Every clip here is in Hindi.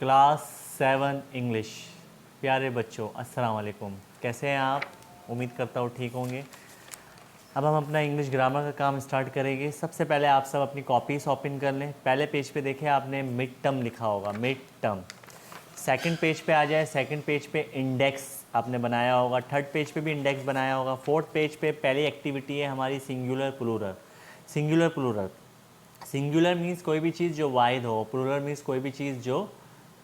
Class 7 English. प्यारे बच्चों, अस्सलाम वालेकुम। कैसे हैं आप? उम्मीद करता हूँ ठीक होंगे। अब हम अपना इंग्लिश ग्रामर का काम स्टार्ट करेंगे। सबसे पहले आप सब अपनी कॉपीज ओपन कर लें। पहले पेज पे देखें, आपने मिड टर्म लिखा होगा, मिड टर्म। सेकंड पेज पे आ जाए, सेकंड पेज पे इंडेक्स आपने बनाया होगा, थर्ड पेज पे भी इंडेक्स बनाया होगा, फोर्थ पेज पे पहली एक्टिविटी है हमारी singular plural. Singular plural, singular means कोई भी चीज़ जो वाहिद हो, प्लूरल मीन्स कोई भी चीज़ जो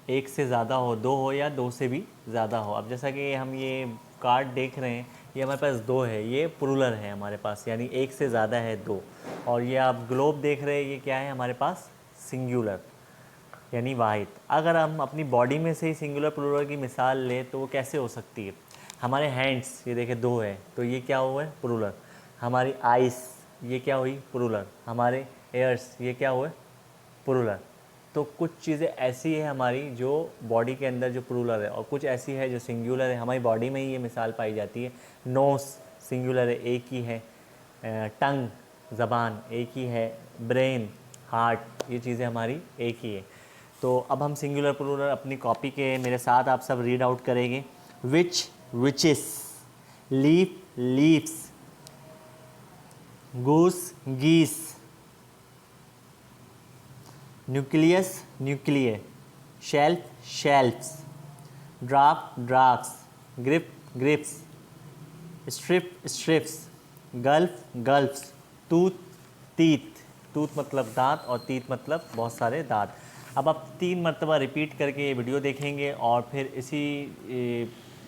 एक से ज़्यादा हो, दो हो या दो से भी ज़्यादा हो। अब जैसा कि हम ये कार्ड देख रहे हैं, ये हमारे पास दो है, ये प्लूरल है हमारे पास, यानी एक से ज़्यादा है दो। और ये आप ग्लोब देख रहे हैं, ये क्या है हमारे पास? सिंगुलर यानी वाहिद। अगर हम अपनी बॉडी में से ही सिंगुलर प्लूरल की मिसाल लें तो वो कैसे हो सकती है? हमारे हैंड्स, ये देखें दो है, तो ये क्या हुआ है? प्लूरल। हमारी आइस, ये क्या हुई? प्लूरल। हमारे एयर्स, ये क्या हुआ? प्लूरल। तो कुछ चीज़ें ऐसी है हमारी जो बॉडी के अंदर जो प्लूरल है, और कुछ ऐसी है जो सिंगुलर है। हमारी बॉडी में ही ये मिसाल पाई जाती है। नोस सिंगुलर है, एक ही है। टंग, ज़बान, एक ही है। ब्रेन, हार्ट, ये चीज़ें हमारी एक ही है। तो अब हम सिंगुलर प्लूरल अपनी कॉपी के मेरे साथ आप सब रीड आउट करेंगे। Witch, witches, leaf, leaves, goose, geese, nucleus, nuclear, shelf, shelfs, draft, drafts, grip, grips, strip, strips, gulf, gulfs, tooth, teeth. Tooth मतलब दांत और टीथ मतलब बहुत सारे दांत। अब आप 3 मरतबा रिपीट करके ये वीडियो देखेंगे और फिर इसी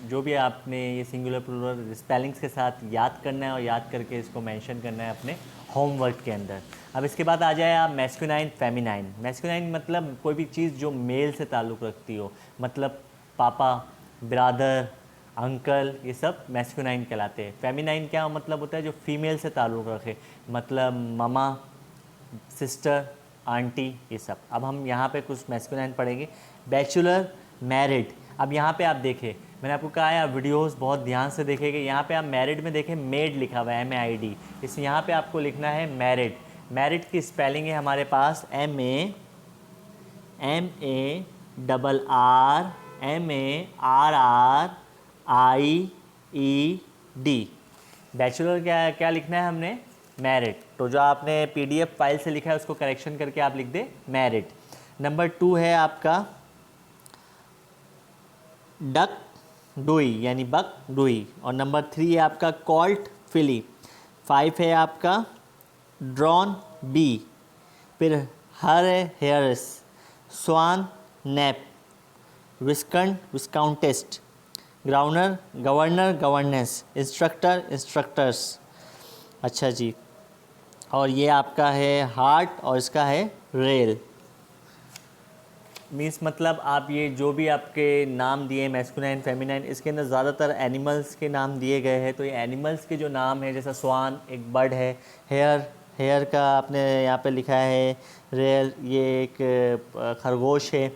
जो भी आपने ये सिंगुलर प्लूरल स्पेलिंग्स के साथ याद करना है और याद करके इसको मेंशन करना है अपने होमवर्क के अंदर। अब इसके बाद आ जाए आप मैस्कुलाइन, फेमिनाइन। मैस्कुलाइन मतलब कोई भी चीज़ जो मेल से ताल्लुक़ रखती हो, मतलब पापा, ब्रदर, अंकल, ये सब मैस्कुलाइन कहलाते हैं। फेमिनाइन क्या मतलब होता है? जो फीमेल से ताल्लुक़ रखे, मतलब ममा, सिस्टर, आंटी, ये सब। अब हम यहाँ पे कुछ मैस्कुलाइन पढ़ेंगे। Bachelor, married. अब यहाँ पे आप देखें, मैंने आपको कहा है आप वीडियोस बहुत ध्यान से देखेंगे। यहाँ पे आप मैरिड में देखें, मेड लिखा हुआ है, MAID। इस यहाँ पे आपको लिखना है मैरिड। मैरिड की स्पेलिंग है हमारे पास MARRRMARRID। बैचलर क्या क्या लिखना है हमने? मैरिड। तो जो आपने PDF फाइल से लिखा है उसको करेक्शन करके आप लिख दे मैरिड। नंबर 2 है आपका डक डुई, यानी बक डुई। और नंबर 3 है आपका कॉल्ट फिली। 5 है आपका ड्रॉन बी। फिर हर है hares, swan nap, viscount viscountess, ग्राउनर गवर्नर गवर्नेंस, इंस्ट्रक्टर इंस्ट्रक्टर्स। अच्छा जी। और ये आपका है हार्ट और इसका है रेल। मीन्स मतलब आप ये जो भी आपके नाम दिए मैस्कुलाइन, फेमिनाइन, इसके अंदर ज़्यादातर एनिमल्स के नाम दिए गए हैं। तो ये एनिमल्स के जो नाम है, जैसा स्वान एक बर्ड है, हेयर, हेयर का आपने यहाँ पे लिखा है, रेल ये एक खरगोश है।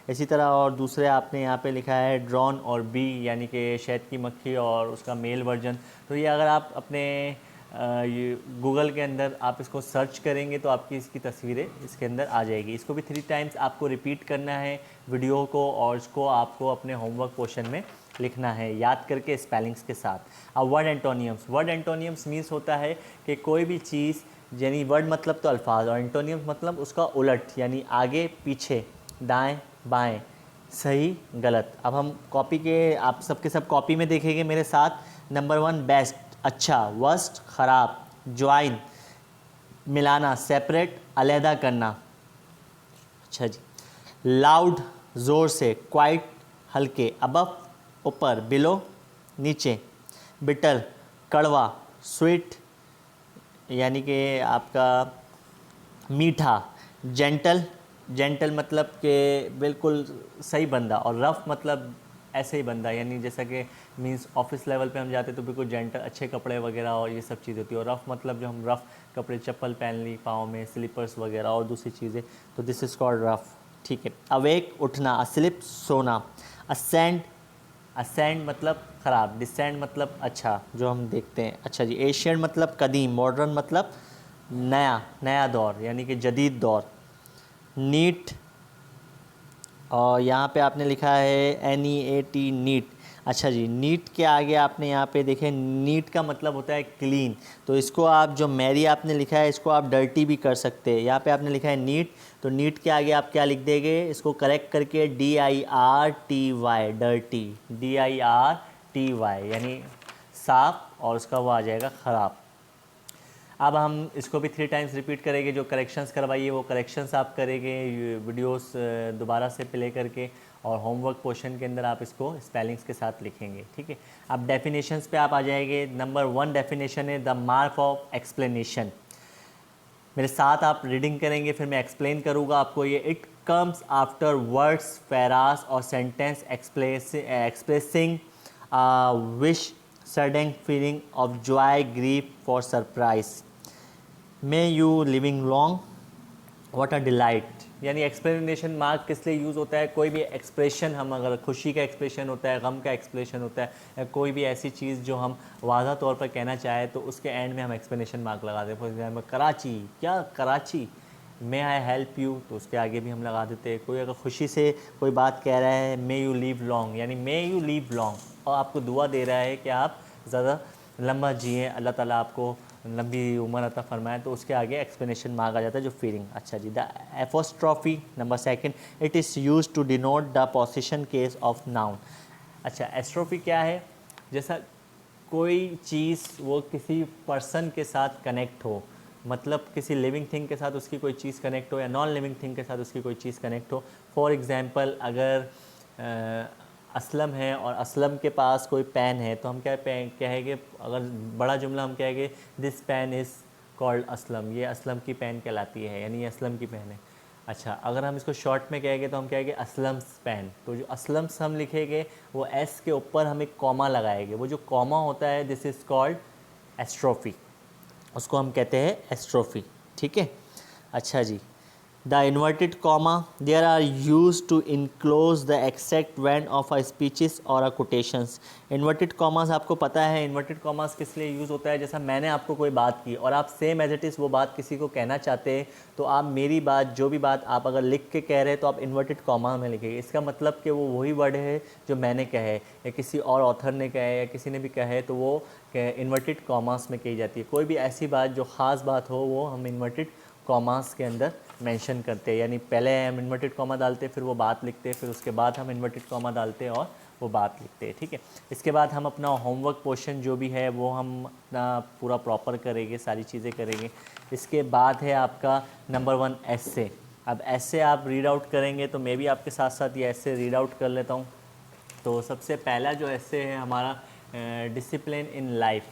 इसी तरह और दूसरे आपने यहाँ पे लिखा है ड्रॉन और बी, यानी कि शहद की मक्खी और उसका मेल वर्जन। तो ये अगर आप अपने ये गूगल के अंदर आप इसको सर्च करेंगे तो आपकी इसकी तस्वीरें इसके अंदर आ जाएगी। इसको भी 3 टाइम्स आपको रिपीट करना है वीडियो को, और इसको आपको अपने होमवर्क पोर्शन में लिखना है याद करके स्पेलिंग्स के साथ। अब वर्ड एंटोनियम्स। वर्ड एंटोनियम्स मीन्स होता है कि कोई भी चीज़, यानी वर्ड मतलब तो अल्फाज, और एंटोनियम्स मतलब उसका उलट, यानी आगे पीछे, दाएं बाएं, सही गलत। अब हम कॉपी के, आप सबके सब कॉपी में देखेंगे मेरे साथ। नंबर 1 बेस्ट, अच्छा, वर्स्ट, ख़राब, ज्वाइन, मिलाना, सेपरेट, अलहदा करना। अच्छा जी। लाउड, ज़ोर से, क्वाइट, हल्के, अबव, ऊपर, बिलो, नीचे, बिटर, कड़वा, स्वीट, यानी कि आपका मीठा, जेंटल, जेंटल मतलब कि बिल्कुल सही बंदा, और रफ़ मतलब ऐसे ही बंदा, यानी जैसा कि मींस ऑफिस लेवल पे हम जाते तो बिल्कुल जेंटल, अच्छे कपड़े वगैरह और ये सब चीज़ होती है। और रफ़ मतलब जो हम रफ़ कपड़े, चप्पल पहन ली पाँव में, स्लीपर्स वगैरह और दूसरी चीज़ें, तो दिस इज़ कॉल्ड रफ़। ठीक है। अवेक, उठना, अस्लिप, सोना, असेंड, असेंड मतलब ख़राब, डिसेंड मतलब अच्छा, जो हम देखते हैं। अच्छा जी। एशियन मतलब कदीम, मॉडर्न मतलब नया, नया दौर, यानी कि जदीद दौर। नीट, और यहाँ पे आपने लिखा है NEAT नीट। अच्छा जी, नीट के आगे आपने यहाँ पे देखें, नीट का मतलब होता है क्लीन, तो इसको आप जो मैरी आपने लिखा है इसको आप डर्टी भी कर सकते हैं। यहाँ पे आपने लिखा है नीट, तो नीट के आगे आप क्या लिख देंगे, इसको करेक्ट करके DIRTY, डर्टी, DIRTY यानी साफ, और उसका वो आ जाएगा ख़राब। अब हम इसको भी 3 टाइम्स रिपीट करेंगे। जो करेक्शंस करवाइए वो करेक्शंस आप करेंगे वीडियोस दोबारा से प्ले करके, और होमवर्क पोर्शन के अंदर आप इसको स्पेलिंग्स के साथ लिखेंगे, ठीक है। अब डेफिनेशंस पे आप आ जाएंगे। नंबर 1 डेफिनेशन है द मार्क ऑफ एक्सप्लेनेशन। मेरे साथ आप रीडिंग करेंगे, फिर मैं एक्सप्लेन करूँगा आपको ये। It comes after words, phrases और sentence expressing wish, sudden feeling of joy, grief for surprise. May you living long, what a delight. यानी एक्सप्लेनेशन मार्क किस लिए यूज़ होता है, कोई भी एक्सप्रेशन, हम अगर खुशी का एक्सप्रेशन होता है, गम का एक्सप्रेशन होता है, या कोई भी ऐसी चीज़ जो हम वाज़ा तौर पर कहना चाहे तो उसके एंड में हम एक्सप्लेनेशन मार्क लगा देते हैं। फॉर एग्जाम्पल कराची, क्या कराची, मे आई हेल्प यू, तो उसके आगे भी हम लगा देते हैं। कोई अगर खुशी से कोई बात कह रहा है, मे यू लिव लॉन्ग, यानी मे यू लिव लॉन्ग, और आपको दुआ दे रहा है कि आप ज़्यादा लंबा जिए, अल्लाह ताला आपको लंबी उम्र अता फरमाए, तो उसके आगे एक्सप्लेनेशन मार्क आ जाता है जो फीलिंग। अच्छा जी, the apostrophe number 2, it is use to denote the position case of noun. अच्छा, एस्ट्रोफी क्या है, जैसा कोई चीज़ वो किसी पर्सन के साथ कनेक्ट हो, मतलब किसी लिविंग थिंग के साथ उसकी कोई चीज़ कनेक्ट हो, या नॉन लिविंग थिंग के साथ उसकी कोई चीज़ कनेक्ट हो। फॉर एग्ज़ाम्पल, अगर असलम है और असलम के पास कोई पेन है, तो हम क्या कहेंगे, अगर बड़ा जुमला हम कहेंगे this pen is called Aslam, ये असलम की पेन कहलाती है, यानी ये असलम की पेन है। अच्छा, अगर हम इसको शॉर्ट में कहेंगे तो हम कहेंगे असलम्स पेन। तो जो असलम्स हम लिखेंगे वो एस के ऊपर हम एक कॉमा लगाएंगे, वो जो कॉमा होता है दिस इज़ कॉल्ड एस्ट्रोफी, उसको हम कहते हैं एस्ट्रोफी, ठीक है। अच्छा जी, the inverted comma there are use to enclose the exact vend of a speeches और अ कोटेशंस। इन्वर्टेड कॉमास आपको पता है, इन्वर्टेड कॉमास किस लिए यूज़ होता है, जैसा मैंने आपको कोई बात की और आप सेम एज इट इज़ वो बात किसी को कहना चाहते हैं, तो आप मेरी बात, जो भी बात आप अगर लिख के कह रहे हैं तो आप इन्वर्टेड कॉमा में लिखेंगे। इसका मतलब कि वो वही वर्ड है जो मैंने कहे, या किसी और ऑथर ने कहे, या किसी ने भी कहे, तो वो इन्वर्टेड कॉमास में कही जाती है। कोई भी ऐसी बात जो ख़ास बात हो वो हम इन्वर्टेड कॉमास के अंदर मेंशन करते हैं, यानी पहले हम इन्वर्टेड कॉमा डालते हैं, फिर वो बात लिखते हैं, फिर उसके बाद हम इन्वर्टेड कॉमा डालते हैं और वो बात लिखते हैं, ठीक है। इसके बाद हम अपना होमवर्क पोर्शन जो भी है वो हम अपना पूरा प्रॉपर करेंगे, सारी चीज़ें करेंगे। इसके बाद है आपका नंबर 1 एस्से। अब एस्से आप रीड आउट करेंगे, तो मैं भी आपके साथ साथ ये एस्से रीड आउट कर लेता हूँ। तो सबसे पहला जो एस्से है हमारा डिसिप्लिन इन लाइफ।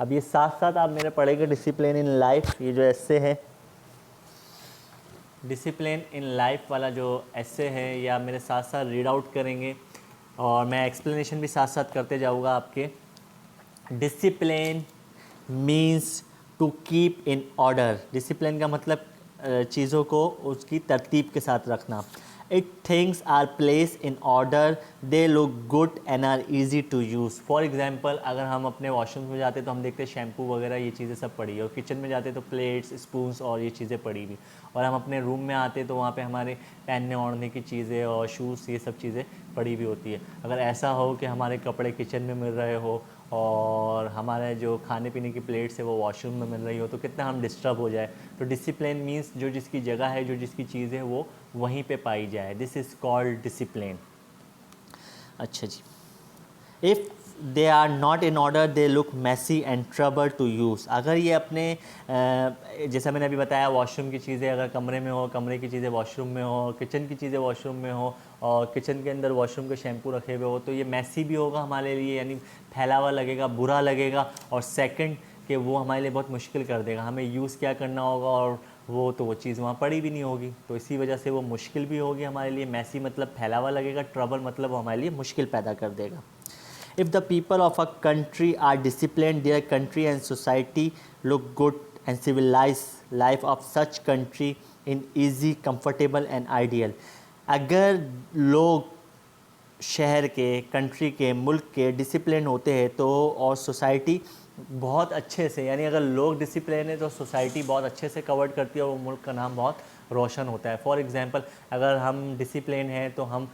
अब ये साथ साथ आप मेरे पढ़ेंगे डिसिप्लिन इन लाइफ, ये जो एस्से है डिसिप्लिन इन लाइफ वाला जो एस्से है, या मेरे साथ साथ रीड आउट करेंगे, और मैं एक्सप्लेनेशन भी साथ साथ करते जाऊँगा आपके। Discipline means to keep in order. Discipline का मतलब चीज़ों को उसकी तरतीब के साथ रखना। It things are place in order, they look good and are easy to use. For example, अगर हम अपने वॉशरूम में जाते तो हम देखते हैं शैम्पू वगैरह ये चीज़ें सब पड़ी है, और किचन में जाते तो प्लेट्स, स्पून्स और ये चीज़ें पड़ी हुई, और हम अपने रूम में आते तो वहाँ पे हमारे पहनने ओढ़ने की चीज़ें और शूज़ ये सब चीज़ें पड़ी हुई होती है। अगर ऐसा हो कि हमारे कपड़े किचन में मिल रहे हो और हमारे जो खाने पीने की प्लेट्स है वो वॉशरूम में मिल रही हो, तो कितना हम डिस्टर्ब हो जाए। तो डिसिप्लिन मीन्स जो जिसकी जगह है, जो जिसकी चीज़ है वो वहीं पे पाई जाए, दिस इज़ कॉल्ड डिसिप्लिन। अच्छा जी, if they are not in order they look messy and trouble to use. अगर ये अपने जैसा मैंने अभी बताया, वॉशरूम की चीज़ें अगर कमरे में हो, कमरे की चीज़ें वॉशरूम में हो, किचन की चीज़ें वॉशरूम में हो, और किचन के अंदर वॉशरूम के शैम्पू रखे हुए हो, तो ये मैसी भी होगा हमारे लिए, यानी फैला हुआ लगेगा, बुरा लगेगा, और सेकंड कि वो हमारे लिए बहुत मुश्किल कर देगा, हमें यूज़ क्या करना होगा, और वो चीज़ वहाँ पड़ी भी नहीं होगी, तो इसी वजह से वो मुश्किल भी होगी हमारे लिए। मैसी मतलब फैला हुआ लगेगा, ट्रबल मतलब वो हमारे लिए मुश्किल पैदा कर देगा। If the people of a country are disciplined, their country and society look good and civilized. Life of such country in easy, comfortable and ideal. अगर लोग शहर के, कंट्री के, मुल्क के डिसिप्लिन होते हैं तो, और सोसाइटी बहुत अच्छे से, यानी अगर लोग डिसिप्लिन है तो सोसाइटी बहुत अच्छे से कवर करती है और वो मुल्क का नाम बहुत रोशन होता है। फॉर एग्ज़ाम्पल अगर हम डिसिप्लिन हैं तो हम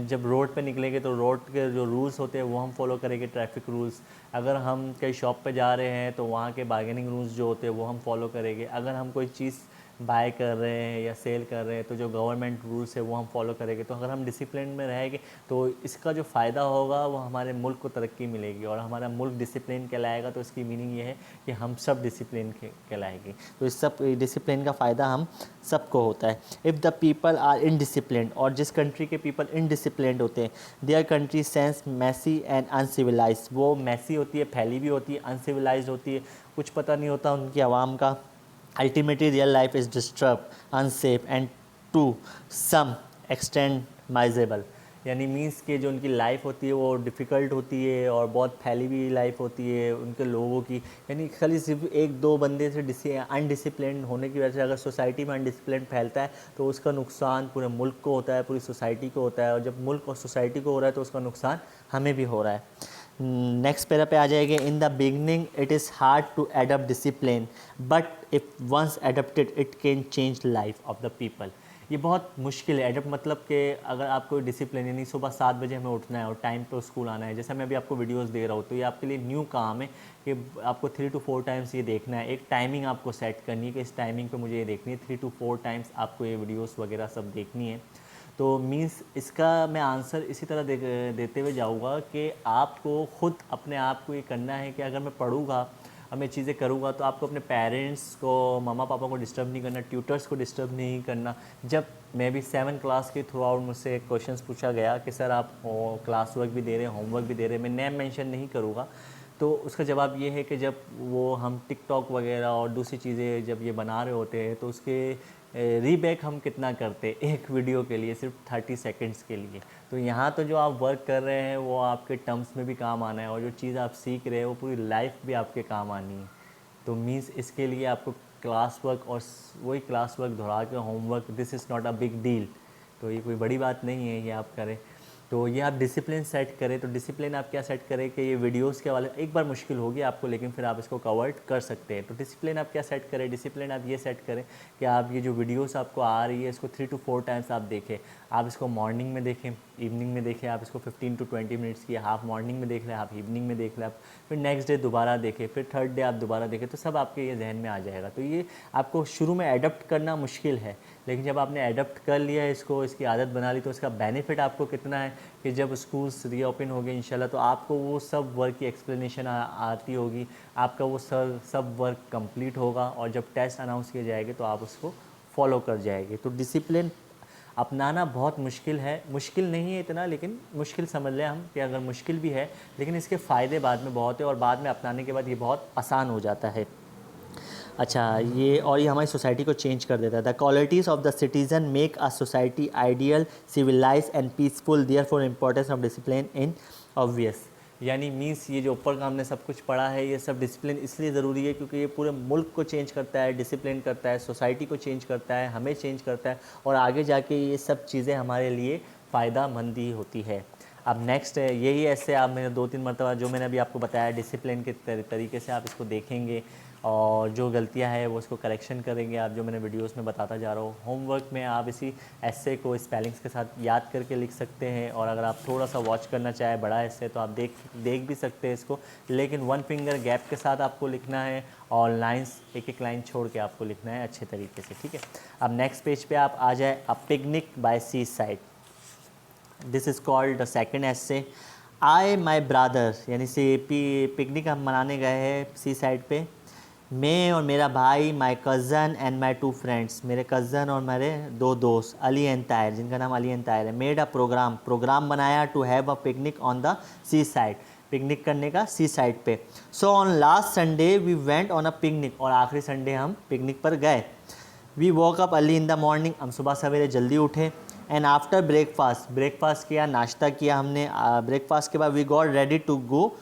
जब रोड पे निकलेंगे तो रोड के जो रूल्स होते हैं वो हम फॉलो करेंगे, ट्रैफिक रूल्स। अगर हम कहीं शॉप पे जा रहे हैं तो वहाँ के बार्गेनिंग रूल्स जो होते हैं वो हम फॉलो करेंगे। अगर हम कोई चीज़ बाय कर रहे हैं या सेल कर रहे हैं तो जो गवर्नमेंट रूल्स है वो हम फॉलो करेंगे। तो अगर हम डिसिप्लिन में रहेंगे तो इसका जो फ़ायदा होगा वो हमारे मुल्क को तरक्की मिलेगी, और हमारा मुल्क डिसिप्लिन कहलाएगा तो इसकी मीनिंग ये है कि हम सब डिसिप्लिन कहलाएंगे। तो इस सब डिसिप्लिन का फ़ायदा हम सबको होता है। If the people are indiscipline, और जिस कंट्री के पीपल इनडिसिप्लिन होते हैं, their country sense messy and uncivilise, वो मैसी होती है, फैली भी होती है, अनसिविलाइज होती है, कुछ पता नहीं होता उनकी आवाम का। Ultimately, real life is disturbed, unsafe and to some extent miserable। यानी मीन्स के जो उनकी लाइफ होती है वो डिफ़िकल्ट होती है और बहुत फैली हुई लाइफ होती है उनके लोगों की। यानी खाली सिर्फ एक दो बंदे से अनडिसिप्लिन होने की वजह से अगर सोसाइटी में अनडिसिप्लिन फैलता है तो उसका नुकसान पूरे मुल्क को होता है, पूरी सोसाइटी को होता है, और जब मुल्क और सोसाइटी को हो रहा है तो उसका नुकसान हमें भी हो रहा है। नेक्स्ट पैरा पे आ जाएंगे। In the beginning it is hard to adapt discipline, but if once adapted it can change life of the people. ये बहुत मुश्किल है एडप्ट, मतलब कि अगर आपको डिसिप्लिन, यानी सुबह 7 बजे हमें उठना है और टाइम पे स्कूल आना है, जैसे मैं अभी आपको वीडियोस दे रहा हूँ तो ये आपके लिए न्यू काम है कि आपको 3 to 4 टाइम्स ये देखना है। एक टाइमिंग आपको सेट करनी है कि इस टाइमिंग पे मुझे ये देखनी है, 3 to 4 टाइम्स आपको ये वीडियोस वगैरह सब देखनी है। तो मीन्स इसका मैं आंसर इसी तरह देते हुए जाऊँगा कि आपको ख़ुद अपने आप को ये करना है कि अगर मैं पढ़ूँगा और मैं चीज़ें करूँगा तो आपको अपने पेरेंट्स को, मम्मा पापा को डिस्टर्ब नहीं करना, ट्यूटर्स को डिस्टर्ब नहीं करना। जब मैं भी 7 क्लास के थ्रू आउट मुझसे क्वेश्चंस पूछा गया कि सर आप क्लास वर्क भी दे रहे हैं, होमवर्क भी दे रहे हैं, मैं नेम मेंशन नहीं करूँगा, तो उसका जवाब ये है कि जब वो हम टिकटॉक वगैरह और दूसरी चीज़ें जब ये बना रहे होते हैं तो उसके रीबैक हम कितना करते हैं एक वीडियो के लिए, सिर्फ 30 सेकंड्स के लिए। तो यहाँ तो जो आप वर्क कर रहे हैं वो आपके टर्म्स में भी काम आना है, और जो चीज़ आप सीख रहे हैं वो पूरी लाइफ भी आपके काम आनी है। तो मीन्स इसके लिए आपको क्लास वर्क और वही क्लास वर्क दोहरा के homework, this is not a big deal. तो ये कोई बड़ी बात नहीं है ये आप करें। तो ये आप डिसिप्लिन सेट करें। तो डिसिप्लिन आप क्या सेट करें कि ये वीडियोस के वाले एक बार मुश्किल होगी आपको, लेकिन फिर आप इसको कवर कर सकते हैं। तो डिसिप्लिन आप क्या सेट करें, डिसिप्लिन आप ये सेट करें कि आप ये जो वीडियोस आपको आ रही है इसको 3 to 4 टाइम्स आप देखें। आप इसको मॉर्निंग में देखें, इवनिंग में देखें, आप इसको 15 to 20 मिनट्स की हाफ मॉर्निंग में देख लें, आप इवनिंग में देख लें, आप फिर नेक्स्ट डे दोबारा देखें, फिर थर्ड डे आप दोबारा देखें, तो सब आपके ये जहन में आ जाएगा। तो ये आपको शुरू में एडप्ट करना मुश्किल है, लेकिन जब आपने एडप्ट कर लिया इसको, इसकी आदत बना ली, तो इसका बेनिफिट आपको कितना है कि जब स्कूल्स रीओपन हो गए इंशाल्लाह तो आपको वो सब वर्क की एक्सप्लेनेशन आती होगी, आपका वो सब वर्क कंप्लीट होगा, और जब टेस्ट अनाउंस किए जाएंगे तो आप उसको फॉलो कर जाएंगे। तो डिसिप्लिन अपनाना बहुत मुश्किल है, मुश्किल नहीं है इतना, लेकिन मुश्किल समझ लें हम कि अगर मुश्किल भी है लेकिन इसके फ़ायदे बाद में बहुत है, और बाद में अपनाने के बाद ये बहुत आसान हो जाता है। अच्छा, ये हमारी सोसाइटी को चेंज कर देता है। The qualities of the citizen make a society ideal, civilise and peaceful, therefore importance of discipline in obvious. यानी मीन्स ये जो ऊपर का हमने सब कुछ पढ़ा है ये सब डिसिप्लिन इसलिए ज़रूरी है क्योंकि ये पूरे मुल्क को चेंज करता है, डिसिप्लिन करता है, सोसाइटी को चेंज करता है, हमें चेंज करता है, और आगे जाके ये सब चीज़ें हमारे लिए फ़ायदा मंद ही होती है। अब नेक्स्ट है यही ऐसे आप मैंने 2-3 मरतबा जो मैंने अभी आपको बताया डिसिप्लिन के तरीके से आप इसको देखेंगे, और जो गलतियां हैं वो उसको करेक्शन करेंगे आप, जो मैंने वीडियोस में बताता जा रहा हूँ। होमवर्क में आप इसी एस्से को स्पेलिंग्स के साथ याद करके लिख सकते हैं, और अगर आप थोड़ा सा वॉच करना चाहें बड़ा एस्से तो आप देख भी सकते हैं इसको, लेकिन 1 फिंगर गैप के साथ आपको लिखना है, और लाइन्स एक एक लाइन छोड़ के आपको लिखना है अच्छे तरीके से, ठीक है। अब नेक्स्ट पेज पे आप आ जाए, a picnic by sea side. This is called the second essay. I my brother, यानी से पिकनिक हम मनाने गए हैं सी साइड पे, मैं और मेरा भाई, my cousin and my 2 friends, मेरे कज़न और मेरे 2 दोस्त, अली एंड ताहिर, जिनका नाम अली एंड ताहिर है, मेड अ प्रोग्राम बनाया to have a picnic on the sea side, picnic करने का सी साइड पे। So on last Sunday we went on a picnic, और आखिरी संडे हम पिकनिक पर गए। We walk up early in the morning, हम सुबह सवेरे जल्दी उठे, एंड आफ्टर ब्रेकफास्ट किया, नाश्ता किया हमने, ब्रेकफास्ट के बाद we got ready to go,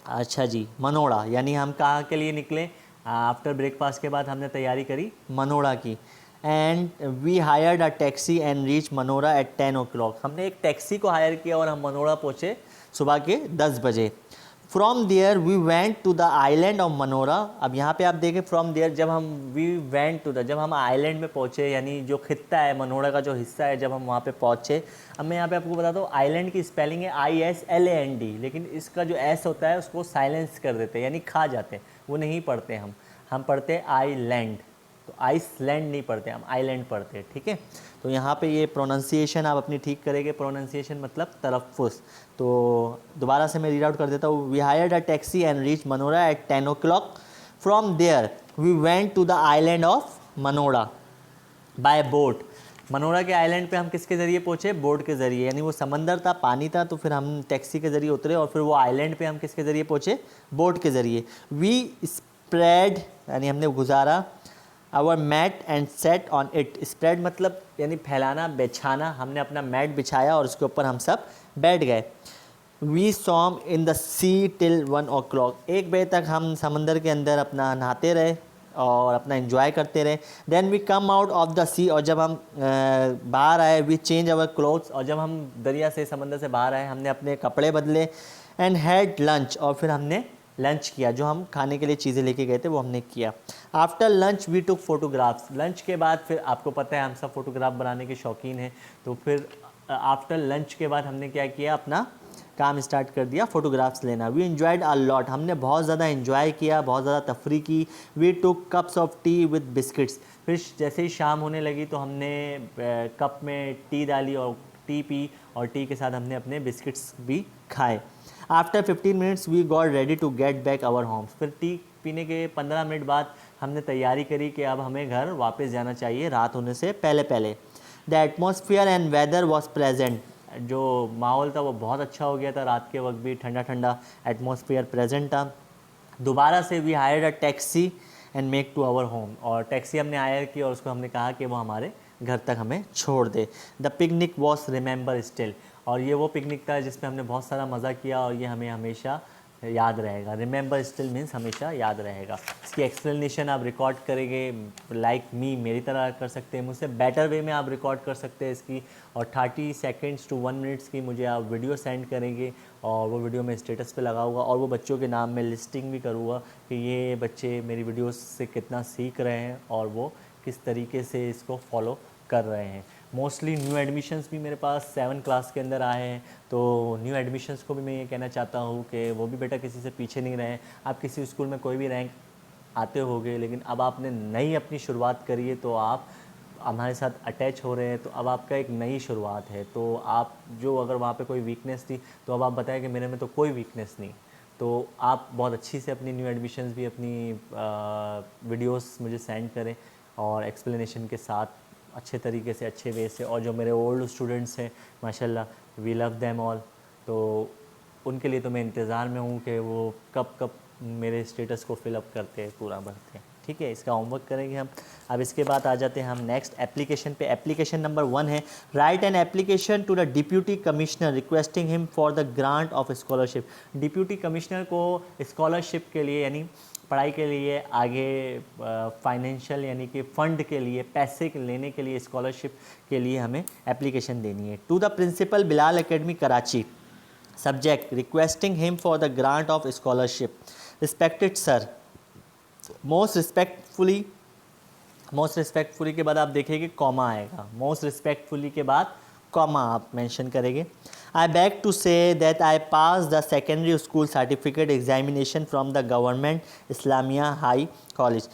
अच्छा जी, मनोड़ा, यानी हम कहाँ के लिए निकले, आफ्टर ब्रेकफास्ट के बाद हमने तैयारी करी मनोड़ा की। And we hired a taxi and reach Manora at 10 o'clock, हमने एक टैक्सी को हायर किया और हम मनोड़ा पहुँचे सुबह के 10 बजे। From there we went to the island of Manora. अब यहाँ पे आप देखें फ्रॉम देयर, जब हम वी वेंट टू द, जब हम आइलैंड में पहुँचे, यानी जो खित्ता है मनोरा का जो हिस्सा है, जब हम वहाँ पे पहुँचे। अब मैं यहाँ पे आपको बताता हूँ, आइलैंड की स्पेलिंग है ISLAND, लेकिन इसका जो एस होता है उसको साइलेंस कर देते हैं, यानी खा जाते हैं, वो नहीं पढ़ते हम पढ़ते हैं आइलैंड। तो आइसलैंड नहीं पढ़ते, हम आइलैंड पढ़ते हैं, ठीक है। तो यहाँ पे ये प्रोनाउंसिएशन आप अपनी ठीक करेंगे। प्रोनाउंसिएशन मतलब तलफ़ुज़। तो दोबारा से मैं रीड आउट कर देता हूँ। We hired a taxi and reach Manora at 10 o'clock। From there we went to the island of Manora by boat. Manora के आइलैंड पे हम किसके ज़रिए पहुँचे? बोट के ज़रिए, यानी वो समंदर था, पानी था, तो फिर हम टैक्सी के ज़रिए उतरे और फिर वो आइलैंड पे हम किसके ज़रिए पहुँचे? बोट के ज़रिए। वी स्प्रेड, यानी हमने गुजारा, our mat and sat on it. Spread मतलब यानी फैलाना, बिछाना। हमने अपना मैट बिछाया और उसके ऊपर हम सब बैठ गए। We swam in the sea till 1 o'clock। 1 बजे तक हम समंदर के अंदर अपना नहाते रहे और अपना एंजॉय करते रहे। Then we come out of the sea, और जब हम बाहर आए, वी चेंज अवर क्लोथ्स, और जब हम दरिया से, समंदर से बाहर आए, हमने अपने कपड़े बदले। एंड हैड लंच, और फिर हमने लंच किया, जो हम खाने के लिए चीज़ें लेके गए थे वो हमने किया। After lunch we took photographs. Lunch के बाद फिर आपको पता है हम सब फोटोग्राफ बनाने के शौकीन हैं, तो फिर आफ्टर लंच के बाद हमने क्या किया? अपना काम स्टार्ट कर दिया, फ़ोटोग्राफ्स लेना। We enjoyed a lot. हमने बहुत ज़्यादा इन्जॉय किया, बहुत ज़्यादा तफरी की। We took cups of tea with biscuits. फिर जैसे ही शाम होने लगी तो हमने कप में टी डाली और टी पी, और टी के साथ हमने अपने बिस्किट्स भी खाए। After 15 minutes we got ready to get back our homes. फिर टी पीने के 15 मिनट बाद हमने तैयारी करी कि अब हमें घर वापस जाना चाहिए रात होने से पहले पहले। The atmosphere and weather was present. जो माहौल था वो बहुत अच्छा हो गया था, रात के वक्त भी ठंडा ठंडा एटमॉस्फेयर प्रेजेंट था। दोबारा से we hired a taxi and make to our home. और टैक्सी हमने हायर की और उसको हमने कहा कि वो हमारे घर तक हमें छोड़ दे। The picnic was remember still. और ये वो पिकनिक था जिसमें हमने बहुत सारा मज़ा किया और ये हमें हमेशा याद रहेगा। रिमेंबर स्टिल मीन्स हमेशा याद रहेगा। इसकी एक्सप्लेनेशन आप रिकॉर्ड करेंगे, लाइक मी, मेरी तरह कर सकते हैं, मुझसे बेटर वे में आप रिकॉर्ड कर सकते हैं इसकी। और 30 सेकेंड्स टू 1 मिनट्स की मुझे आप वीडियो सेंड करेंगे और वो वीडियो मैं स्टेटस पे लगाऊंगा और वो बच्चों के नाम में लिस्टिंग भी करूँगा कि ये बच्चे मेरी वीडियो से कितना सीख रहे हैं और वो किस तरीके से इसको फॉलो कर रहे हैं। मोस्टली न्यू एडमिशन्स भी मेरे पास 7 क्लास के अंदर आए हैं, तो न्यू एडमिशन्स को भी मैं ये कहना चाहता हूँ कि वो भी बेटा किसी से पीछे नहीं रहें। आप किसी स्कूल में कोई भी रैंक आते होंगे, लेकिन अब आपने नई अपनी शुरुआत करी है, तो आप हमारे साथ अटैच हो रहे हैं, तो अब आपका एक नई शुरुआत है। तो आप जो अगर वहाँ पे कोई वीकनेस थी तो अब आप बताएं कि मेरे में तो कोई वीकनेस नहीं, तो आप बहुत अच्छी से अपनी न्यू एडमिशन्स भी अपनी वीडियोस मुझे सेंड करें और एक्सप्लेनेशन के साथ अच्छे तरीके से, अच्छे वे से। और जो मेरे ओल्ड स्टूडेंट्स हैं माशाल्लाह, वी लव देम ऑल, तो उनके लिए तो मैं इंतज़ार में हूँ कि वो कब कब मेरे स्टेटस को फिलअप करते हैं, पूरा भरते हैं। ठीक है, इसका होमवर्क करेंगे हम। अब इसके बाद आ जाते हैं हम नेक्स्ट एप्लीकेशन पे। एप्लीकेशन नंबर 1 है, write an application to the deputy commissioner requesting him for the grant of scholarship. Deputy commissioner को स्कॉलरशिप के लिए, यानी पढ़ाई के लिए, आगे फाइनेंशियल यानी कि फ़ंड के लिए, पैसे लेने के लिए, स्कॉलरशिप के लिए हमें एप्लीकेशन देनी है। To the principal Bilal academy Karachi, subject requesting him for the grant of scholarship. Respected sir, most respectfully के बाद आप देखिए कॉमा आएगा। मोस्ट रिस्पेक्टफुली के बाद कॉमा आप मेंशन करेंगे। I beg to say that I pass the secondary school certificate examination from the government Islamia high college.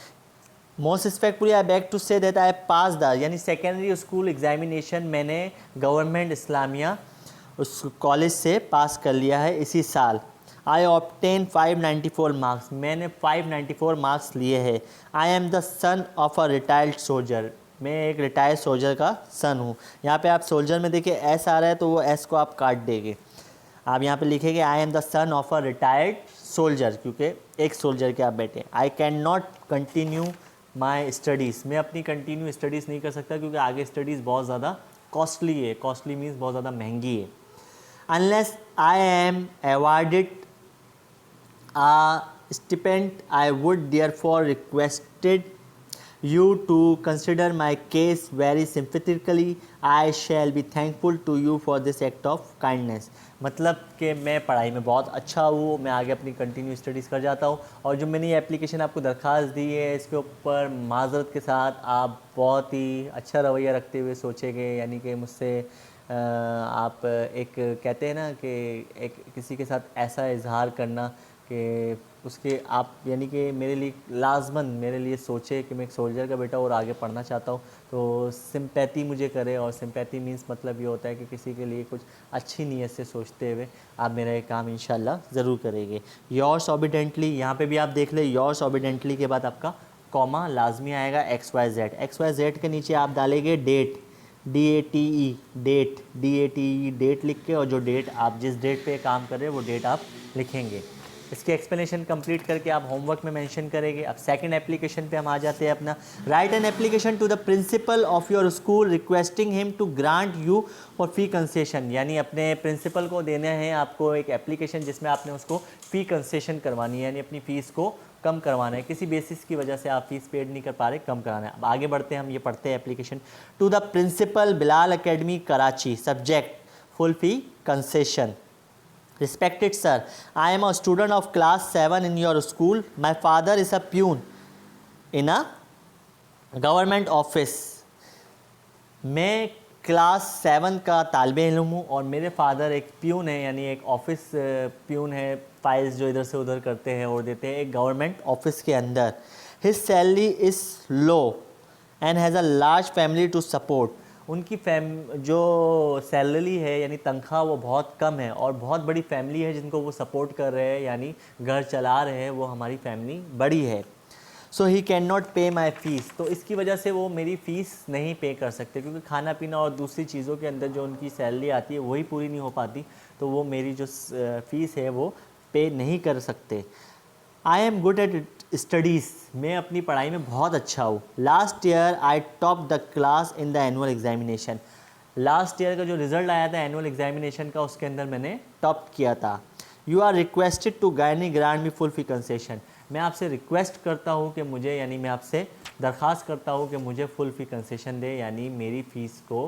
Most respectfully I beg to say that I pass the, यानी सेकेंडरी स्कूल एग्जामिनेशन मैंने गवर्नमेंट इस्लामिया उस कॉलेज से पास कर लिया है इसी साल। आई ऑब्टेन 594 मार्क्स, मैंने 594 मार्क्स लिए हैं। I am the son of a retired soldier, मैं एक रिटायर्ड सोल्जर का सन हूँ। यहाँ पे आप सोल्जर में देखिए एस आ रहा है, तो वो एस को आप काट देंगे। आप यहाँ पे लिखेंगे I am the son of a retired soldier, क्योंकि एक सोल्जर के आप बैठे। I can not continue my studies, मैं अपनी कंटिन्यू स्टडीज़ नहीं कर सकता क्योंकि आगे स्टडीज़ बहुत ज़्यादा कॉस्टली है। कॉस्टली मीन्स बहुत ज़्यादा महंगी है। Unless I am awarded a stipend, I would therefore requested you to consider my case very sympathetically. I shall be thankful to you for this act of kindness. मतलब कि मैं पढ़ाई में बहुत अच्छा हूँ, मैं आगे अपनी कंटिन्यू स्टडीज़ कर जाता हूँ, और जो मैंने ये एप्लीकेशन आपको दरख्वास्त दी है इसके ऊपर माज़रत के साथ आप बहुत ही अच्छा रवैया रखते हुए सोचेंगे, यानी कि मुझसे आप एक कहते हैं ना कि एक किसी के साथ ऐसा इजहार करना कि उसके आप यानी कि मेरे लिए लाजमन मेरे लिए सोचे कि मैं एक सोल्जर का बेटा और आगे पढ़ना चाहता हूँ, तो सिंपैथी मुझे करे। और सिंपैथी मीन्स मतलब ये होता है कि किसी के लिए कुछ अच्छी नीयत से सोचते हुए आप मेरा ये काम इंशाल्लाह ज़रूर करेंगे। योर्स ओबिडेंटली, यहाँ पे भी आप देख ले, योर्स ओबिडेंटली के बाद आपका कॉमा लाजमी आएगा, XYZ। XYZ के नीचे आप डालेंगे date, DATE, date, DATE, date लिख के, और जो डेट आप जिस डेट पे काम कर रहे हैं वो डेट आप लिखेंगे। इसकी एक्सप्लेनेशन कंप्लीट करके आप होमवर्क में मेंशन करेंगे। अब सेकंड एप्लीकेशन पे हम आ जाते हैं अपना। Write an application to the principal of your school requesting him to grant you for fee concession, यानी अपने प्रिंसिपल को देना है आपको एक एप्लीकेशन जिसमें आपने उसको फ़ी कंसेशन करवानी है, यानी अपनी फ़ीस को कम करवाना है, किसी बेसिस की वजह से आप फीस पेड नहीं कर पा रहे, कम कराना है। अब आगे बढ़ते हैं, हम ये पढ़ते हैं application. To the principal Bilal academy Karachi, subject full fee concession. Respected sir, I am a student of class 7 in your school. My father is a peon in a government office. मैं क्लास 7 का तालिबे इल्म हूँ और मेरे फादर एक प्यून है, यानी एक ऑफिस प्यून है, फाइल्स जो इधर से उधर करते हैं और देते हैं एक गवर्नमेंट ऑफिस के अंदर। His salary is low and has a large family to support. उनकी जो सैलरी है यानी तनख्वाह वो बहुत कम है और बहुत बड़ी फैमिली है जिनको वो सपोर्ट कर रहे हैं, यानी घर चला रहे हैं, वो हमारी फैमिली बड़ी है। सो ही कैन नॉट पे माई फ़ीस, तो इसकी वजह से वो मेरी फ़ीस नहीं पे कर सकते, क्योंकि खाना पीना और दूसरी चीज़ों के अंदर जो उनकी सैलरी आती है वही पूरी नहीं हो पाती, तो वो मेरी जो फ़ीस है वो पे नहीं कर सकते। I am good at studies, मैं अपनी पढ़ाई में बहुत अच्छा हूँ। Last year I top the class in the annual examination, last year का जो रिज़ल्ट आया था एनुअल एग्जामिनेशन का उसके अंदर मैंने टॉप किया था। You are requested to kindly grant me full fee concession, मैं आपसे रिक्वेस्ट करता हूँ कि मुझे, यानी मैं आपसे दरख्वास्त करता हूँ कि मुझे फुल फ़ी कंसेशन दे, यानी मेरी फ़ीस को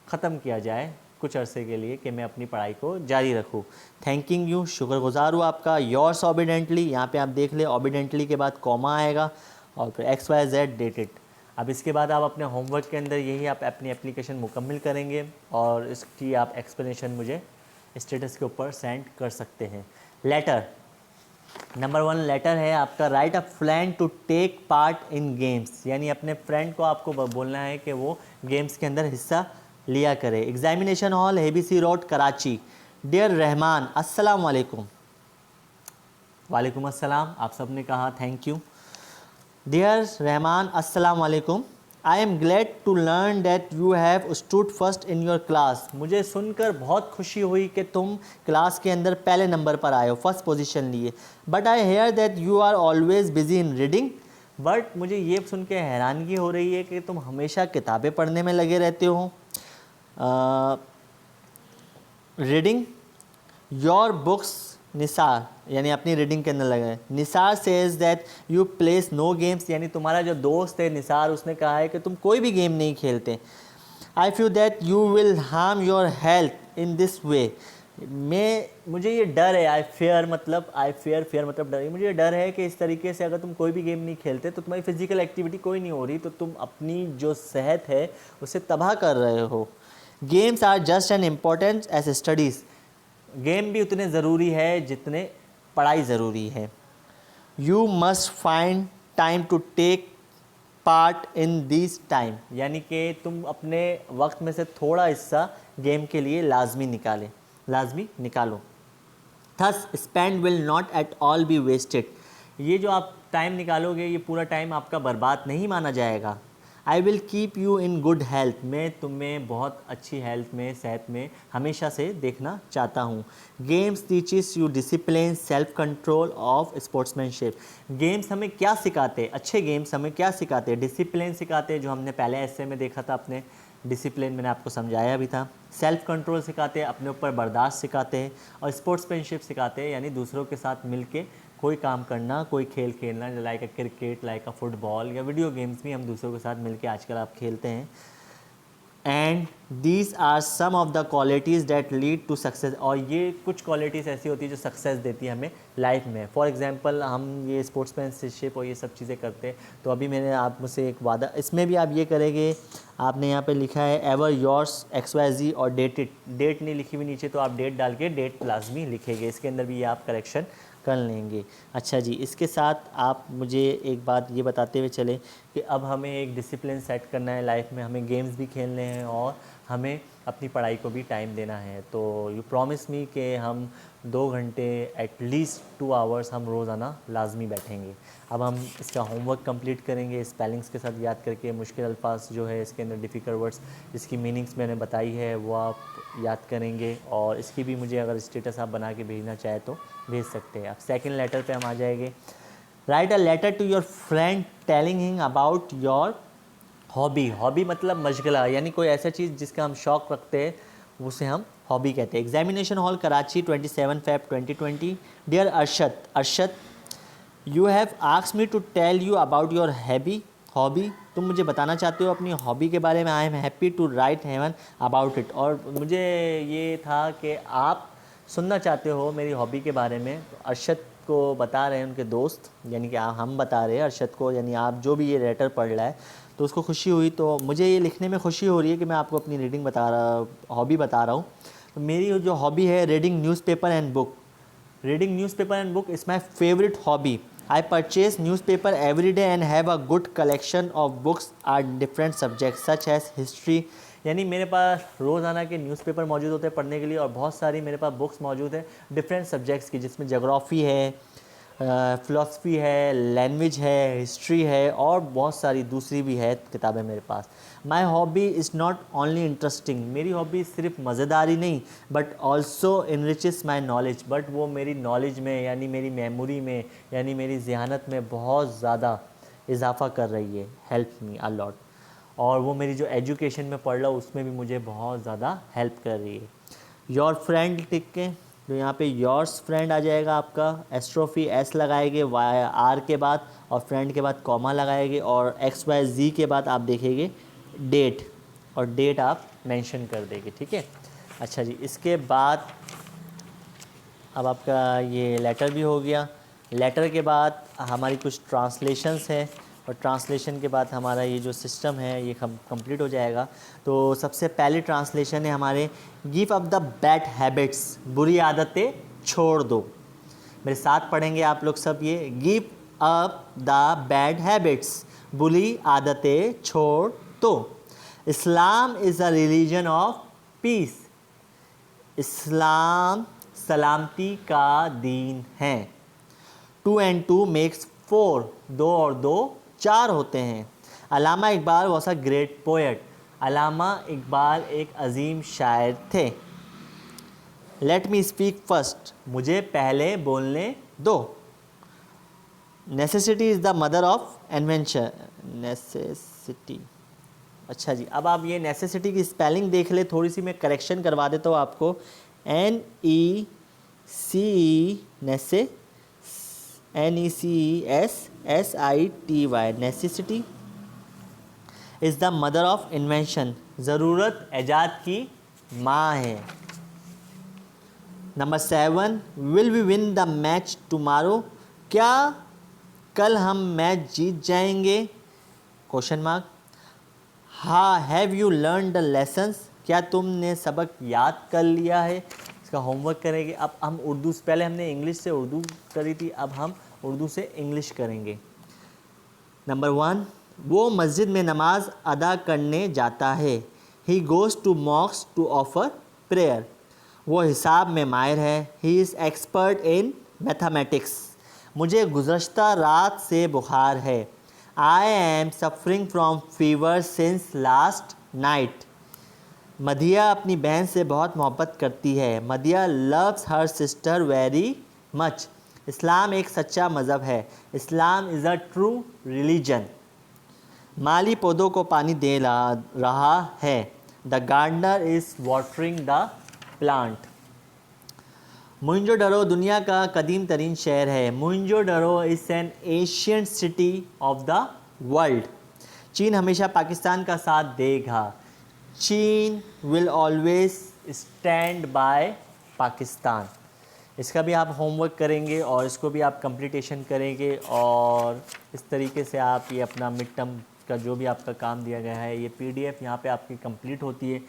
ख़त्म किया जाए कुछ अरसे के लिए कि मैं अपनी पढ़ाई को जारी रखूँ। थैंकिंग यू, शुक्रगुजार हूँ आपका। योर्स ओबिडेंटली, यहाँ पे आप देख ले ओबिडेंटली के बाद कॉमा आएगा और फिर XYZ डेटेड। अब इसके बाद आप अपने होमवर्क के अंदर यही आप अपनी एप्लीकेशन मुकम्मल करेंगे और इसकी आप एक्सप्लेनेशन मुझे स्टेटस के ऊपर सेंड कर सकते हैं। लेटर नंबर 1 लेटर है आपका, write a friend to take part in games, यानी अपने फ्रेंड को आपको बोलना है कि वो गेम्स के अंदर हिस्सा लिया करे। Examination hall ABC road Karachi. Dear Rahman अस्सलाम वालेकुम। वालेकुम अस्सलाम, आप सब ने कहा थैंक यू। डियर रहमान अस्सलाम वालेकुम, I am glad to learn that you have stood first in your class, मुझे सुनकर बहुत खुशी हुई कि तुम क्लास के अंदर पहले नंबर पर आए हो, फर्स्ट पोजीशन लिए। But I hear that you are always busy in reading, but मुझे ये सुन के हैरानगी हो रही है कि तुम हमेशा किताबें पढ़ने में लगे रहते हो। रीडिंग योर बुक्स निसार, यानी अपनी रीडिंग के अंदर लगे। Nisar says that you place know games, यानी तुम्हारा जो दोस्त है निसार उसने कहा है कि तुम कोई भी गेम नहीं खेलते। I feel that you will harm your health in this way, मुझे ये डर है। आई फेयर मतलब डर, मुझे ये डर है कि इस तरीके से अगर तुम कोई भी गेम नहीं खेलते तो तुम्हारी फिजिकल एक्टिविटी कोई नहीं हो रही, तो तुम अपनी जो सेहत है उसे तबाह कर रहे हो। Games are just an important as studies, game भी उतने ज़रूरी है जितने पढ़ाई ज़रूरी है। You must find time to take part in this time, यानी कि तुम अपने वक्त में से थोड़ा हिस्सा गेम के लिए लाजमी निकालो। Thus spend will not at all be wasted, ये जो आप टाइम निकालोगे ये पूरा टाइम आपका बर्बाद नहीं माना जाएगा। I will keep you in good health, मैं तुम्हें बहुत अच्छी हेल्थ में, सेहत में हमेशा से देखना चाहता हूँ। Games teaches you discipline self control of sportsmanship, games हमें क्या सिखाते, अच्छे गेम्स हमें क्या सिखाते, डिसिप्लिन सिखाते, जो हमने पहले ऐसे में देखा था, अपने डिसिप्लिन मैंने आपको समझाया भी था। सेल्फ कंट्रोल सिखाते हैं, अपने ऊपर बर्दाश्त सिखाते हैं, और स्पोर्ट्समैनशिप सिखाते हैं, यानी दूसरों के साथ मिल के कोई काम करना, कोई खेल खेलना, लाइक अ क्रिकेट, लाइक अ फुटबॉल या वीडियो गेम्स भी हम दूसरों के साथ मिलके आजकल आप खेलते हैं। And these are some of the qualities that lead to success, और ये कुछ क्वालिटीज़ ऐसी होती है जो सक्सेस देती है हमें लाइफ में। फॉर एग्जांपल हम ये स्पोर्ट्समैनशिप और ये सब चीज़ें करते हैं, तो अभी मैंने आप मुझसे एक वादा, इसमें भी आप ये करेंगे, आपने यहाँ पे लिखा है एवर योर्स XYZ और डेट नहीं लिखी हुई नीचे, तो आप डेट डाल के डेट लाजमी लिखेंगे, इसके अंदर भी ये आप करेक्शन कर लेंगे। अच्छा जी, इसके साथ आप मुझे एक बात ये बताते हुए चले कि अब हमें एक डिसिप्लिन सेट करना है लाइफ में, हमें गेम्स भी खेलने हैं और हमें अपनी पढ़ाई को भी टाइम देना है। तो यू प्रॉमिस मी कि हम 2 घंटे एटलीस्ट 2 आवर्स हम रोज़ाना लाजमी बैठेंगे। अब हम इसका होमवर्क कंप्लीट करेंगे, स्पेलिंग्स के साथ याद करके, मुश्किल अल्फाज जो है इसके अंदर डिफ़िकल्ट वर्ड्स इसकी मीनिंग्स मैंने बताई है वो आप याद करेंगे, और इसकी भी मुझे अगर स्टेटस आप बना के भेजना चाहे तो भेज सकते हैं। अब सेकंड लेटर पे हम आ जाएंगे। Write a letter to your friend telling him about your hobby. Hobby मतलब मशगला, यानी कोई ऐसा चीज़ जिसका हम शौक़ रखते हैं उसे हम हॉबी कहते हैं। Examination hall Karachi 27 Feb 2020। Dear Arshad you have asked me to tell you about your hobby. तुम मुझे बताना चाहते हो अपनी हॉबी के बारे में। I am happy to write heaven about it, और मुझे ये था कि आप सुनना चाहते हो मेरी हॉबी के बारे में। तो अरशद को बता रहे हैं उनके दोस्त, यानी कि हम बता रहे हैं अरशद को, यानी आप जो भी ये लेटर पढ़ रहा है तो उसको खुशी हुई, तो मुझे ये लिखने में खुशी हो रही है कि मैं आपको अपनी हॉबी बता रहा हूँ। तो मेरी जो हॉबी है reading newspaper and book. Reading newspaper and book is my favorite hobby. I purchase newspaper every day and have a good collection of books on different subjects such as history. यानी मेरे पास रोज़ाना के न्यूज़पेपर मौजूद होते हैं पढ़ने के लिए, और बहुत सारी मेरे पास बुक्स मौजूद है डिफरेंट सब्जेक्ट्स की, जिसमें जोग्राफ़ी है, फ़िलासफ़ी है, लैंग्वेज है, हिस्ट्री है, और बहुत सारी दूसरी भी है किताबें मेरे पास। My hobby is not only interesting, मेरी हॉबी सिर्फ मज़ेदारी नहीं but also enriches my knowledge, but वो मेरी नॉलेज में, यानी मेरी मेमोरी में, यानी मेरी ज़हानत में बहुत ज़्यादा इजाफ़ा कर रही है। हेल्प मी अ लॉट, और वो मेरी जो एजुकेशन में पढ़ रहा हूँ उसमें भी मुझे बहुत ज़्यादा हेल्प कर रही है। योर फ्रेंड टिक के, तो यहाँ पे योर्स फ्रेंड आ जाएगा आपका, एस्ट्रोफी S लगाएंगे R के बाद, और फ्रेंड के बाद कॉमा लगाएंगे, और XYZ के बाद आप देखेंगे डेट, और डेट आप मेंशन कर देंगे, ठीक है। अच्छा जी, इसके बाद अब आपका ये लेटर भी हो गया। लेटर के बाद हमारी कुछ ट्रांसलेशंस हैं, और ट्रांसलेशन के बाद हमारा ये जो सिस्टम है ये कंप्लीट हो जाएगा। तो सबसे पहली ट्रांसलेशन है हमारे, give up the bad habits, बुरी आदतें छोड़ दो। मेरे साथ पढ़ेंगे आप लोग सब ये, give up the bad habits, बुरी आदतें छोड़ दो। Islam is a religion of peace, Islam सलामती का दीन है। 2 and 2 makes 4, 2 और 2 4 होते हैं। Allama Iqbal was a great poet, Allama Iqbal एक अजीम शायर थे। लेट मी स्पीक फर्स्ट, मुझे पहले बोलने दो। Necessity is the mother of invention, necessity. अच्छा जी, अब आप ये नेसेसिटी की स्पेलिंग देख ले, थोड़ी सी मैं करेक्शन करवा देता हूँ आपको। NECE NECESSITY, necessity is the mother of invention, ज़रूरत ईजाद की माँ है। Number 7, will we win the match tomorrow, क्या कल हम मैच जीत जाएंगे? Question mark. हाँ, have you learn the lessons, क्या तुमने सबक याद कर लिया है? इसका होमवर्क करेंगे। अब हम उर्दू से, पहले हमने इंग्लिश से उर्दू करी थी, अब हम उर्दू से इंग्लिश करेंगे। नंबर 1, वो मस्जिद में नमाज अदा करने जाता है। He goes to mosque to offer prayer, वो हिसाब में माहिर है। He is expert in mathematics, मुझे गुज़श्ता रात से बुखार है। I am suffering from fever since last night, Madiya अपनी बहन से बहुत मोहब्बत करती है। Madiya loves her sister very much, Islam एक सच्चा मज़हब है। Islam is a true religion. माली पौधों को पानी दे रहा है। The gardener is watering the plant. Mohenjodaro दुनिया का कदीम तरीन शहर है। Mohenjodaro is an ancient city of the world. चीन हमेशा पाकिस्तान का साथ देगा। चीन will always stand by Pakistan. इसका भी आप होमवर्क करेंगे और इसको भी आप कंप्लीटेशन करेंगे और इस तरीके से आप ये अपना मिड टर्म का जो भी आपका काम दिया गया है ये PDF यहाँ पे आपकी कंप्लीट होती है।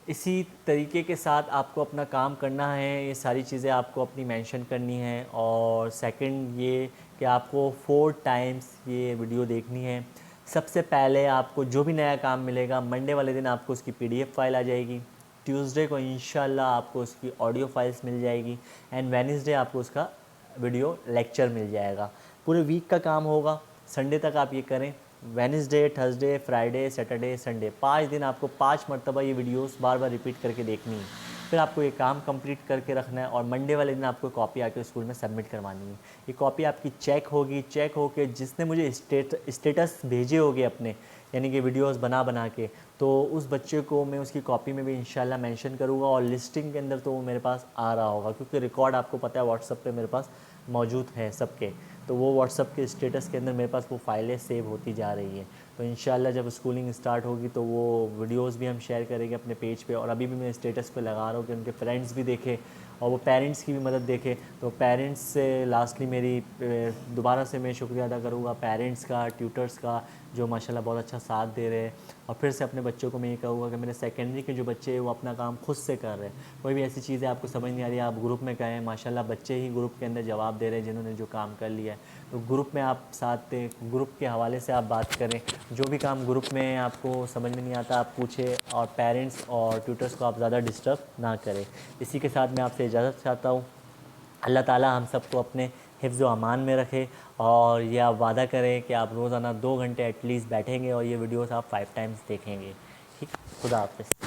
इसी तरीके के साथ आपको अपना काम करना है, ये सारी चीज़ें आपको अपनी मेंशन करनी है। और सेकंड ये कि आपको 4 टाइम्स ये वीडियो देखनी है। सबसे पहले आपको जो भी नया काम मिलेगा मंडे वाले दिन आपको उसकी PDF फाइल आ जाएगी, ट्यूसडे को इंशाल्लाह आपको उसकी ऑडियो फाइल्स मिल जाएगी एंड वेडनेसडे आपको उसका वीडियो लेक्चर मिल जाएगा। पूरे वीक का काम होगा, संडे तक आप ये करें। Wednesday, Thursday, Friday, Saturday, Sunday 5 दिन आपको 5 मरतबा ये वीडियोस बार बार रिपीट करके देखनी है। फिर आपको ये काम कंप्लीट करके रखना है और मंडे वाले दिन आपको कॉपी आके स्कूल में सबमिट करवानी है। ये कॉपी आपकी चेक होगी, चेक होके जिसने मुझे स्टेटस भेजे होगे अपने, यानी कि वीडियोस बना बना के, तो उस बच्चे को मैं उसकी कॉपी में भी इंशाल्लाह मेंशन करूँगा और लिस्टिंग के अंदर तो वो मेरे पास आ रहा होगा, क्योंकि रिकॉर्ड आपको पता है व्हाट्सएप पे मेरे पास मौजूद है सबके। तो वो व्हाट्सएप के स्टेटस के अंदर मेरे पास वो फाइलें सेव होती जा रही हैं। तो इंशाल्लाह जब स्कूलिंग स्टार्ट होगी तो वो वीडियोस भी हम शेयर करेंगे अपने पेज पे। और अभी भी मैं स्टेटस पे लगा रहा हूँ कि उनके फ्रेंड्स भी देखें और वो पेरेंट्स की भी मदद देखें। तो पेरेंट्स से लास्टली मेरी दोबारा से मैं शुक्रिया अदा करूँगा पेरेंट्स का, ट्यूटर्स का, जो माशाल्लाह बहुत अच्छा साथ दे रहे हैं। और फिर से अपने बच्चों को मैं ये कहूँगा कि मेरे सेकेंडरी के जो बच्चे हैं वो अपना काम खुद से कर रहे हैं। कोई भी ऐसी चीज़ें आपको समझ नहीं आ रही, आप ग्रुप में कहें, माशाल्लाह बच्चे ही ग्रुप के अंदर जवाब दे रहे हैं जिन्होंने जो काम कर लिया है। तो ग्रुप में आप साथ दें, ग्रुप के हवाले से आप बात करें, जो भी काम ग्रुप में आपको समझ में नहीं आता आप पूछें और पेरेंट्स और ट्यूटर्स को आप ज़्यादा डिस्टर्ब ना करें। इसी के साथ मैं आपसे इजाज़त चाहता हूँ। अल्लाह ताला हम सबको अपने हिफ्ज़ व अमान में रखे और ये आप वादा करें कि आप रोज़ाना 2 घंटे एटलीस्ट बैठेंगे और ये वीडियोस आप 5 टाइम्स देखेंगे। ठीक, खुदा हाफ़िज़।